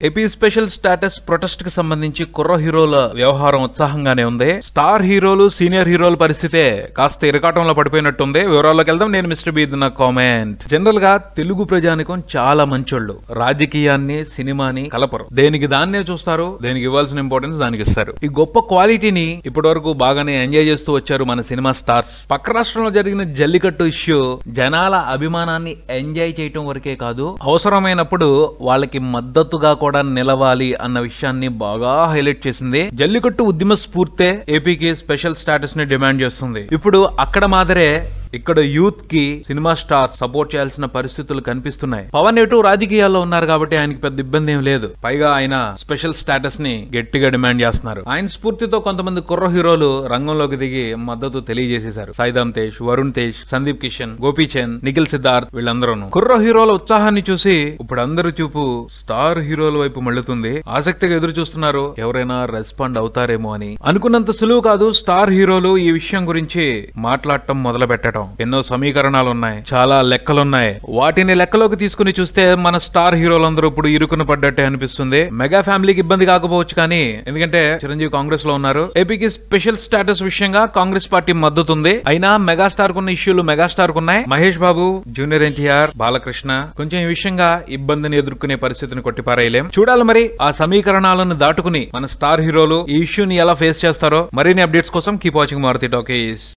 AP special status protest కి సంబంధించి కుర్ర హీరోల వ్యవహారం ఉత్సాహంగానే ఉంది. స్టార్ హీరోలు సీనియర్ హీరోల పరిస్థితే కాస్త ఇరకాటంలో పడిపోయినట్టుంది. వివరాల్లోకి వెళ్దాం. నేను మిస్టర్ బీద్ నా కామెంట్. జనరల్ గా తెలుగు ప్రజానికం చాలా మంచోళ్ళు. రాజకీయాన్ని సినిమాని కలపరు. దేనికి దాన్నే చూస్తారు. దేనికి ఇవ్వాల్సిన ఇంపార్టెన్స్ దానికి ఇస్తారు. ఈ గొప్ప క్వాలిటీని ఇప్పటి వరకు బాగానే ఎంజాయ్ చేస్తూ వచ్చారు మన సినిమా స్టార్స్. పక్క రాష్ట్రంలో జరిగిన జల్లికట్టు ఇష్యూ జనాల అభిమానాన్ని ఎంజాయ్ చేయటం వరకే కాదు, అవసరమైనప్పుడు వాళ్ళకి మద్దతుగా కూడా నిలవాలి అన్న విషయాన్ని బాగా హైలైట్ చేసింది. జల్లికట్టు ఉద్యమ స్ఫూర్తే ఏపీకి స్పెషల్ స్టాటస్ ని డిమాండ్ చేస్తుంది. ఇప్పుడు అక్కడ మాదిరే ఇక్కడ యూత్ కి సినిమా స్టార్ సపోర్ట్ చేయాల్సిన పరిస్థితులు కనిపిస్తున్నాయి. పవన్ ఎటు రాజకీయాల్లో ఉన్నారు కాబట్టి ఆయనకి పెద్ద ఇబ్బంది ఏం లేదు. పైగా ఆయన స్పెషల్ స్టాటస్ ని గట్టిగా డిమాండ్ చేస్తున్నారు. ఆయన స్ఫూర్తితో కొంతమంది కుర్ర హీరోలు రంగంలోకి దిగి మద్దతు తెలియజేసేశారు. సాయిధం తేజ్, వరుణ్ తేజ్, సందీప్ కిషన్, గోపీచంద్, నిఖిల్ సిద్ధార్థ్ వీళ్ళందరూ. కుర్ర హీరోల ఉత్సాహాన్ని చూసి ఇప్పుడు అందరి చూపు స్టార్ హీరోల వైపు మళ్ళుతుంది. ఆసక్తిగా ఎదురు చూస్తున్నారు ఎవరైనా రెస్పాండ్ అవుతారేమో అని. అనుకున్నంత సులువు కాదు స్టార్ హీరోలు ఈ విషయం గురించి మాట్లాడటం మొదలు పెట్టడం. ఎన్నో సమీకరణాలున్నాయి, చాలా లెక్కలున్నాయి. వాటిని లెక్కలోకి తీసుకుని చూస్తే మన స్టార్ హీరోలందరూ ఇప్పుడు ఇరుకున పడ్డట్టే అనిపిస్తుంది. మెగా ఫ్యామిలీకి ఇబ్బంది కాకపోవచ్చు కానీ, ఎందుకంటే చిరంజీవి కాంగ్రెస్ లో ఉన్నారు. ఏపీకి స్పెషల్ స్టాటస్ విషయంగా కాంగ్రెస్ పార్టీ మద్దతు ఉంది. అయినా మెగాస్టార్ కున్న ఇష్యూలు మెగాస్టార్ కున్నాయి. మహేష్ బాబు, జూనియర్ ఎన్టీఆర్, బాలకృష్ణ కొంచెం ఈ విషయంగా ఇబ్బందిని ఎదుర్కొనే పరిస్థితిని కొట్టిపారేయలేం. చూడాలి మరి ఆ సమీకరణాలను దాటుకుని మన స్టార్ హీరోలు ఈ ఇష్యూని ఎలా ఫేస్ చేస్తారో. మరిన్ని అప్డేట్స్ కోసం కీప్ వాచింగ్ మారుతి టాకీస్.